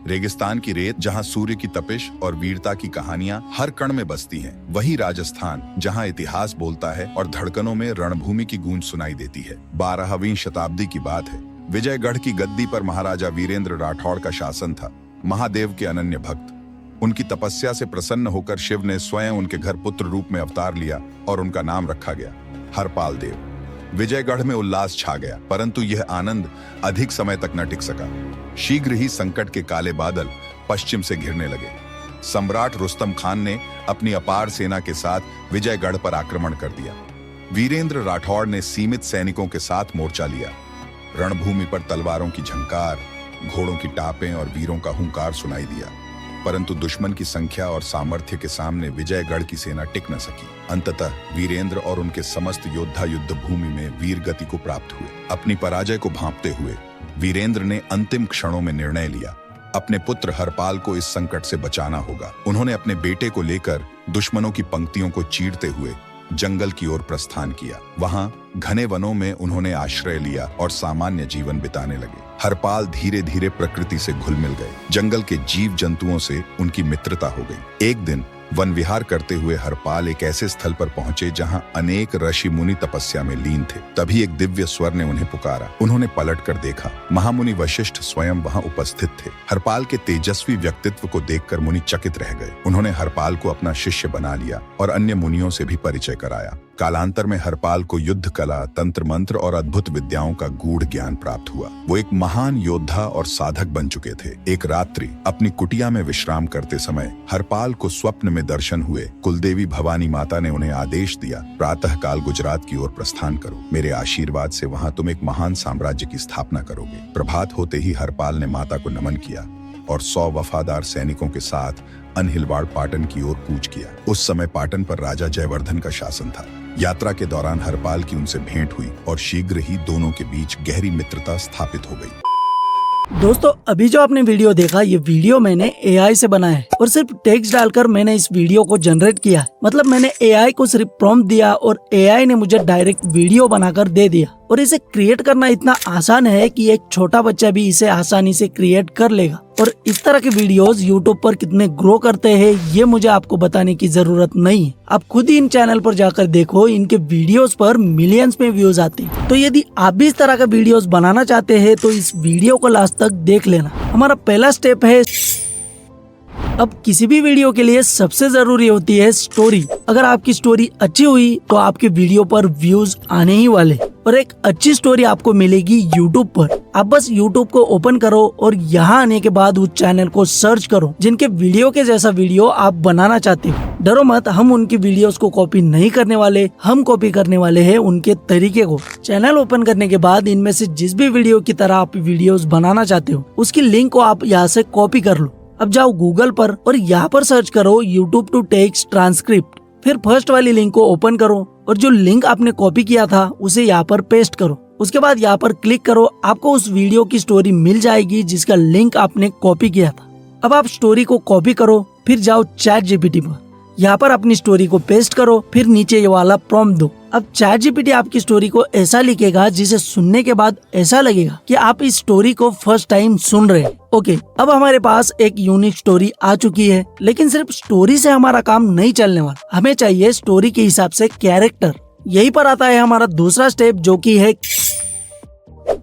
रेगिस्तान की रेत जहां सूर्य की तपिश और वीरता की कहानियां हर कण में बसती हैं, वही राजस्थान जहां इतिहास बोलता है और धड़कनों में रणभूमि की गूंज सुनाई देती है। 12वीं शताब्दी की बात है। विजयगढ़ की गद्दी पर महाराजा वीरेंद्र राठौड़ का शासन था। महादेव के अनन्य भक्त। उनकी तपस्या से प्रसन्न होकर शिव ने स्वयं उनके घर पुत्र रूप में अवतार लिया और उनका नाम रखा गया हरपाल देव। विजयगढ़ में उल्लास छा गया, परंतु यह आनंद अधिक समय तक न टिक सका। शीघ्र ही संकट के काले बादल पश्चिम से घिरने लगे। सम्राट रुस्तम खान ने अपनी अपार सेना के साथ विजयगढ़ पर आक्रमण कर दिया। वीरेंद्र राठौड़ ने सीमित सैनिकों के साथ मोर्चा लिया। रणभूमि पर तलवारों की झंकार, घोड़ों की टापें और वीरों का हुंकार सुनाई दिया, परंतु दुश्मन की संख्या और सामर्थ्य के सामने विजयगढ़ की सेना टिक न सकी। अंततः वीरेंद्र और उनके समस्त योद्धा युद्ध भूमि में वीर गति को प्राप्त हुए। अपनी पराजय को भांपते हुए वीरेंद्र ने अंतिम क्षणों में निर्णय लिया, अपने पुत्र हरपाल को इस संकट से बचाना होगा। उन्होंने अपने बेटे को लेकर दुश्मनों की पंक्तियों को चीरते हुए जंगल की ओर प्रस्थान किया। वहां घने वनों में उन्होंने आश्रय लिया और सामान्य जीवन बिताने लगे। हरपाल धीरे धीरे प्रकृति से घुल मिल गए। जंगल के जीव जंतुओं से उनकी मित्रता हो गई। एक दिन वन विहार करते हुए हरपाल एक ऐसे स्थल पर पहुंचे जहां अनेक ऋषि मुनि तपस्या में लीन थे। तभी एक दिव्य स्वर ने उन्हें पुकारा। उन्होंने पलटकर देखा, महामुनि वशिष्ठ स्वयं वहां उपस्थित थे। हरपाल के तेजस्वी व्यक्तित्व को देखकर मुनि चकित रह गए। उन्होंने हरपाल को अपना शिष्य बना लिया और अन्य मुनियों से भी परिचय कराया। कालांतर में हरपाल को युद्ध कला, तंत्र मंत्र और अद्भुत विद्याओं का गूढ़ ज्ञान प्राप्त हुआ। वो एक महान योद्धा और साधक बन चुके थे। एक रात्रि अपनी कुटिया में विश्राम करते समय हरपाल को स्वप्न में दर्शन हुए। कुलदेवी भवानी माता ने उन्हें आदेश दिया, प्रातः काल गुजरात की ओर प्रस्थान करो। मेरे आशीर्वाद से वहां तुम एक महान साम्राज्य की स्थापना करोगे। प्रभात होते ही हरपाल ने माता को नमन किया और 100 वफादार सैनिकों के साथ अनहिलवाड़ पाटन की ओर कूच किया। उस समय पाटन पर राजा जयवर्धन का शासन था। यात्रा के दौरान हरपाल की उनसे भेंट हुई और शीघ्र ही दोनों के बीच गहरी मित्रता स्थापित हो गई। दोस्तों, अभी जो आपने वीडियो देखा, ये वीडियो मैंने AI से बनाया है और सिर्फ टेक्स्ट डालकर मैंने इस वीडियो को जनरेट किया है। मतलब मैंने AI को सिर्फ प्रॉम्प्ट दिया और AI ने मुझे डायरेक्ट वीडियो बनाकर दे दिया। और इसे क्रिएट करना इतना आसान है कि एक छोटा बच्चा भी इसे आसानी से क्रिएट कर लेगा। और इस तरह के वीडियोस YouTube पर कितने ग्रो करते हैं ये मुझे आपको बताने की जरूरत नहीं है। आप खुद ही इन चैनल पर जाकर देखो, इनके वीडियोस पर मिलियंस में व्यूज आते हैं। तो यदि आप भी इस तरह का वीडियोस बनाना चाहते हैं तो इस वीडियो को लास्ट तक देख लेना। हमारा पहला स्टेप है, अब किसी भी वीडियो के लिए सबसे जरूरी होती है स्टोरी। अगर आपकी स्टोरी अच्छी हुई तो आपके वीडियो पर व्यूज आने ही वाले। और एक अच्छी स्टोरी आपको मिलेगी YouTube पर। आप बस YouTube को ओपन करो और यहाँ आने के बाद उस चैनल को सर्च करो जिनके वीडियो के जैसा वीडियो आप बनाना चाहते हो। डरो मत, हम उनकी वीडियोस को कॉपी नहीं करने वाले, हम कॉपी करने वाले हैं उनके तरीके को। चैनल ओपन करने के बाद इनमें से जिस भी वीडियो की तरह आप वीडियोस बनाना चाहते हो उसकी लिंक को आप यहाँ से कॉपी कर लो। अब जाओ गूगल पर और यहाँ पर सर्च करो YouTube टू टेक्स्ट ट्रांसक्रिप्ट। फिर फर्स्ट वाली लिंक को ओपन करो और जो लिंक आपने कॉपी किया था उसे यहाँ पर पेस्ट करो। उसके बाद यहाँ पर क्लिक करो, आपको उस वीडियो की स्टोरी मिल जाएगी जिसका लिंक आपने कॉपी किया था। अब आप स्टोरी को कॉपी करो, फिर जाओ ChatGPT पर, यहाँ पर अपनी स्टोरी को पेस्ट करो, फिर नीचे ये वाला प्रॉम्प्ट दो। अब ChatGPT आपकी स्टोरी को ऐसा लिखेगा जिसे सुनने के बाद ऐसा लगेगा कि आप इस स्टोरी को फर्स्ट टाइम सुन रहे हैं। ओके, अब हमारे पास एक यूनिक स्टोरी आ चुकी है, लेकिन सिर्फ स्टोरी से हमारा काम नहीं चलने वाला। हमें चाहिए स्टोरी के हिसाब से कैरेक्टर। यही पर आता है हमारा दूसरा स्टेप, जो कि है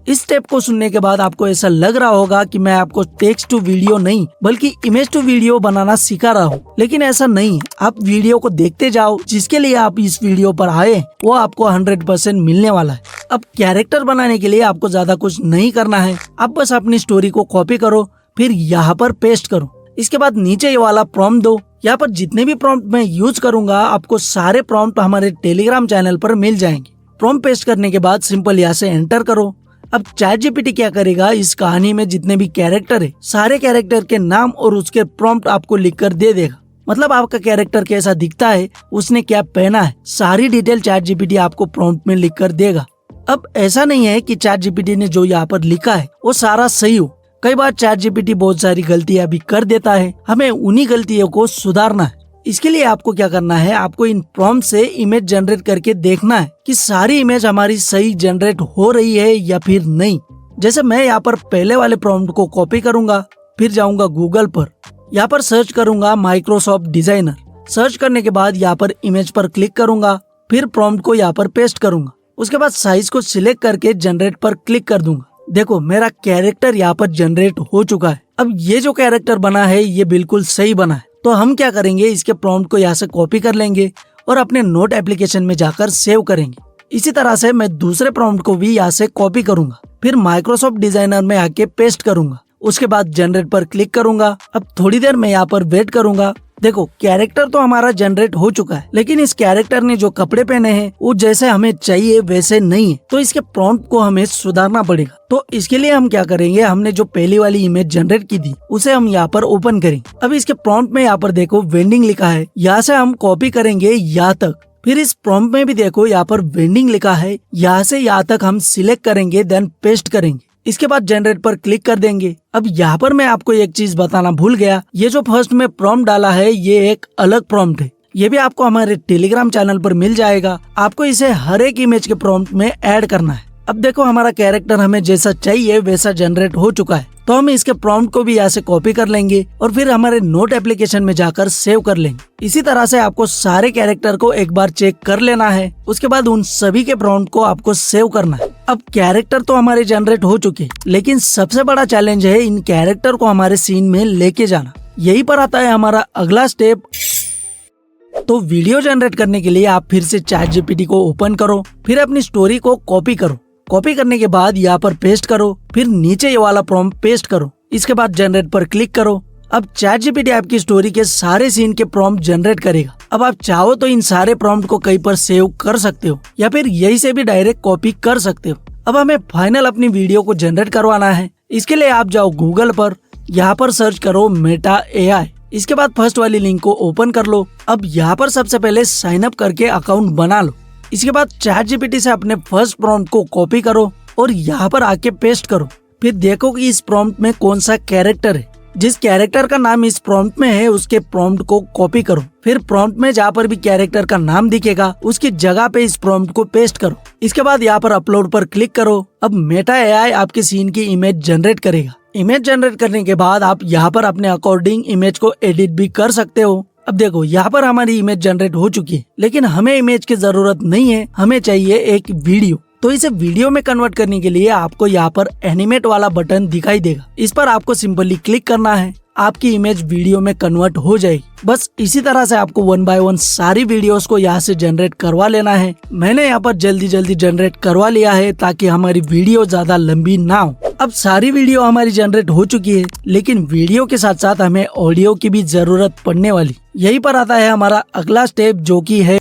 इस स्टेप को सुनने के बाद आपको ऐसा लग रहा होगा कि मैं आपको टेक्स्ट टू वीडियो नहीं बल्कि इमेज टू वीडियो बनाना सिखा रहा हूँ, लेकिन ऐसा नहीं। आप वीडियो को देखते जाओ, जिसके लिए आप इस वीडियो पर आए वो आपको 100% मिलने वाला है। अब कैरेक्टर बनाने के लिए आपको ज्यादा कुछ नहीं करना है। आप बस अपनी स्टोरी को कॉपी करो, फिर यहाँ पर पेस्ट करो। इसके बाद नीचे ये वाला प्रॉम्प्ट दो। यहाँ पर जितने भी प्रॉम्प्ट मैं यूज करूंगा आपको सारे प्रॉम्प्ट हमारे टेलीग्राम चैनल पर मिल जाएंगे। प्रॉम्प्ट पेस्ट करने के बाद सिंपल यहाँ से एंटर करो। अब ChatGPT क्या करेगा, इस कहानी में जितने भी कैरेक्टर है सारे कैरेक्टर के नाम और उसके प्रॉम्प्ट आपको लिखकर दे देगा। मतलब आपका कैरेक्टर कैसा दिखता है, उसने क्या पहना है, सारी डिटेल ChatGPT आपको प्रॉम्प्ट में लिखकर देगा। अब ऐसा नहीं है कि ChatGPT ने जो यहाँ पर लिखा है वो सारा सही हो। कई बार ChatGPT बहुत सारी गलतियां भी कर देता है, हमें उन्हीं गलतियों को सुधारना है। इसके लिए आपको क्या करना है, आपको इन प्रॉम्प्ट से इमेज जनरेट करके देखना है कि सारी इमेज हमारी सही जनरेट हो रही है या फिर नहीं। जैसे मैं यहाँ पर पहले वाले प्रॉम्प्ट को कॉपी करूंगा फिर जाऊंगा गूगल पर, यहाँ पर सर्च करूंगा माइक्रोसॉफ्ट डिजाइनर। सर्च करने के बाद यहाँ पर इमेज पर क्लिक करूंगा, फिर प्रॉम्प्ट को यहाँ पर पेस्ट करूंगा। उसके बाद साइज को सिलेक्ट करके जनरेट पर क्लिक कर दूंगा। देखो मेरा कैरेक्टर यहाँ पर जनरेट हो चुका है। अब ये जो कैरेक्टर बना है ये बिल्कुल सही बना है। तो हम क्या करेंगे, इसके प्रॉम्प्ट को यहाँ से कॉपी कर लेंगे और अपने नोट एप्लीकेशन में जाकर सेव करेंगे। इसी तरह से मैं दूसरे प्रॉम्प्ट को भी यहाँ से कॉपी करूंगा, फिर माइक्रोसॉफ्ट डिजाइनर में आके पेस्ट करूंगा। उसके बाद जनरेट पर क्लिक करूंगा। अब थोड़ी देर मैं यहाँ पर वेट करूंगा। देखो कैरेक्टर तो हमारा जनरेट हो चुका है, लेकिन इस कैरेक्टर ने जो कपड़े पहने हैं वो जैसे हमें चाहिए वैसे नहीं है। तो इसके प्रॉम्प्ट को हमें सुधारना पड़ेगा। तो इसके लिए हम क्या करेंगे, हमने जो पहली वाली इमेज जनरेट की थी उसे हम यहाँ पर ओपन करेंगे। अब इसके प्रॉम्प्ट में यहाँ पर देखो वेंडिंग लिखा है, यहाँ से हम कॉपी करेंगे यहाँ तक। फिर इस प्रॉम्प्ट में भी देखो यहाँ पर वेंडिंग लिखा है, यहाँ से यहाँ तक हम सिलेक्ट करेंगे, देन पेस्ट करेंगे। इसके बाद जनरेट पर क्लिक कर देंगे। अब यहाँ पर मैं आपको एक चीज बताना भूल गया, ये जो फर्स्ट में प्रॉम्प्ट डाला है ये एक अलग प्रॉम्प्ट है। ये भी आपको हमारे टेलीग्राम चैनल पर मिल जाएगा। आपको इसे हर एक इमेज के प्रॉम्प्ट में ऐड करना है। अब देखो हमारा कैरेक्टर हमें जैसा चाहिए वैसा जनरेट हो चुका है। तो हम इसके प्रॉम्प्ट को भी यहाँ से कॉपी कर लेंगे और फिर हमारे नोट एप्लीकेशन में जाकर सेव कर लेंगे। इसी तरह से आपको सारे कैरेक्टर को एक बार चेक कर लेना है। उसके बाद उन सभी के प्रॉम्प्ट को आपको सेव करना है। अब कैरेक्टर तो हमारे जनरेट हो चुके हैं, लेकिन सबसे बड़ा चैलेंज है इन कैरेक्टर को हमारे सीन में लेके जाना। यही पर आता है हमारा अगला स्टेप। तो वीडियो जनरेट करने के लिए आप फिर से ChatGPT को ओपन करो, फिर अपनी स्टोरी को कॉपी करो। कॉपी करने के बाद यहाँ पर पेस्ट करो, फिर नीचे ये वाला प्रॉम्प्ट पेस्ट करो। इसके बाद जनरेट पर क्लिक करो। अब ChatGPT आपकी स्टोरी के सारे सीन के प्रॉम्प्ट जनरेट करेगा। अब आप चाहो तो इन सारे प्रॉम्प्ट को कहीं पर सेव कर सकते हो या फिर यही से भी डायरेक्ट कॉपी कर सकते हो। अब हमें फाइनल अपनी वीडियो को जनरेट करवाना है। इसके लिए आप जाओ गूगल पर, यहाँ पर सर्च करो मेटा AI। इसके बाद फर्स्ट वाली लिंक को ओपन कर लो। अब यहाँ पर सबसे पहले साइन अप करके अकाउंट बना लो। इसके बाद ChatGPT से अपने फर्स्ट प्रॉम्प्ट को कॉपी करो और यहाँ पर आके पेस्ट करो। फिर देखो कि इस प्रॉम्प्ट में कौन सा कैरेक्टर है। जिस कैरेक्टर का नाम इस प्रॉम्प्ट में है उसके प्रॉम्प्ट को कॉपी करो। फिर प्रॉम्प्ट में जहाँ पर भी कैरेक्टर का नाम दिखेगा उसकी जगह पे इस प्रॉम्प्ट को पेस्ट करो। इसके बाद यहाँ पर अपलोड पर क्लिक करो। अब मेटा AI आपके सीन की इमेज जनरेट करेगा। इमेज जनरेट करने के बाद आप यहाँ पर अपने अकॉर्डिंग इमेज को एडिट भी कर सकते हो। अब देखो यहाँ पर हमारी इमेज जनरेट हो चुकी है, लेकिन हमें इमेज की जरूरत नहीं है, हमें चाहिए एक वीडियो। तो इसे वीडियो में कन्वर्ट करने के लिए आपको यहाँ पर एनिमेट वाला बटन दिखाई देगा। इस पर आपको सिंपली क्लिक करना है, आपकी इमेज वीडियो में कन्वर्ट हो जाएगी। बस इसी तरह से आपको 1 बाय 1 सारी वीडियोस को यहाँ से जनरेट करवा लेना है। मैंने यहाँ पर जल्दी जनरेट करवा लिया है ताकि हमारी वीडियो ज्यादा लंबी ना हो। अब सारी वीडियो हमारी जनरेट हो चुकी है, लेकिन वीडियो के साथ साथ हमें ऑडियो की भी जरूरत पड़ने वाली। यही पर आता है हमारा अगला स्टेप, जो की है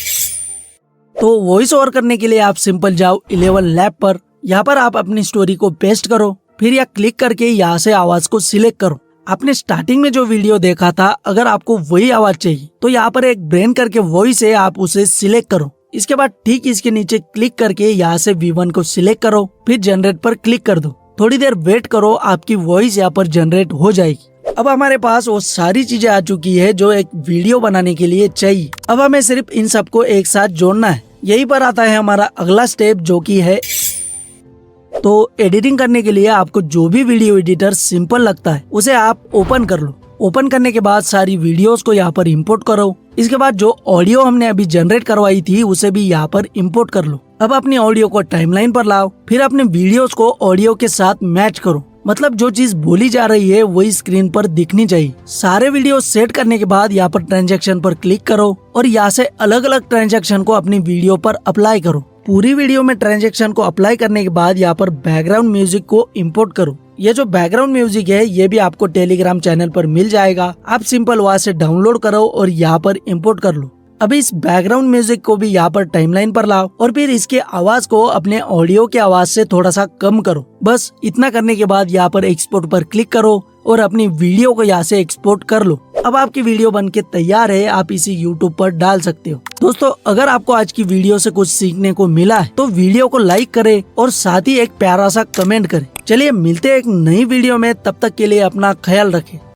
तो वॉइस ओवर करने के लिए आप सिंपल जाओ 11 लैब पर। यहाँ पर आप अपनी स्टोरी को पेस्ट करो, फिर यहाँ क्लिक करके यहाँ से आवाज को सिलेक्ट करो। आपने स्टार्टिंग में जो वीडियो देखा था, अगर आपको वही आवाज चाहिए तो यहाँ पर एक ब्रेन करके वॉइस है, आप उसे सिलेक्ट करो। इसके बाद ठीक इसके नीचे क्लिक करके यहाँ से V1 को सिलेक्ट करो, फिर जनरेट पर क्लिक कर दो। थोड़ी देर वेट करो, आपकी वॉइस यहाँ पर जनरेट हो जाएगी। अब हमारे पास वो सारी चीजें आ चुकी है जो एक वीडियो बनाने के लिए चाहिए। अब हमें सिर्फ इन सबको एक साथ जोड़ना है। यही पर आता है हमारा अगला स्टेप, जो की है तो एडिटिंग करने के लिए आपको जो भी वीडियो एडिटर सिंपल लगता है उसे आप ओपन कर लो। ओपन करने के बाद सारी वीडियोस को यहाँ पर इंपोर्ट करो। इसके बाद जो ऑडियो हमने अभी जनरेट करवाई थी उसे भी यहाँ पर इंपोर्ट कर लो। अब अपनी ऑडियो को टाइमलाइन पर लाओ, फिर अपने वीडियोस को ऑडियो के साथ मैच करो। मतलब जो चीज बोली जा रही है वही स्क्रीन पर दिखनी चाहिए। सारे वीडियो सेट करने के बाद यहाँ पर ट्रांजैक्शन पर क्लिक करो और यहाँ से अलग अलग ट्रांजैक्शन को अपनी वीडियो पर अप्लाई करो। पूरी वीडियो में ट्रांजैक्शन को अप्लाई करने के बाद यहाँ पर बैकग्राउंड म्यूजिक को इंपोर्ट करो। ये जो बैकग्राउंड म्यूजिक है ये भी आपको टेलीग्राम चैनल पर मिल जाएगा। आप सिंपल वहाँ से डाउनलोड करो और यहाँ पर इंपोर्ट कर लो। अभी इस बैकग्राउंड म्यूजिक को भी यहाँ पर टाइमलाइन पर लाओ और फिर इसके आवाज को अपने ऑडियो के आवाज से थोड़ा सा कम करो। बस इतना करने के बाद यहाँ पर एक्सपोर्ट पर क्लिक करो और अपनी वीडियो को यहाँ से एक्सपोर्ट कर लो। अब आपकी वीडियो बनके तैयार है, आप इसे YouTube पर डाल सकते हो। दोस्तों, अगर आपको आज की वीडियो से कुछ सीखने को मिला है तो वीडियो को लाइक करें और साथ ही एक प्यारा सा कमेंट करें। चलिए मिलते हैं एक नई वीडियो में, तब तक के लिए अपना ख्याल रखें।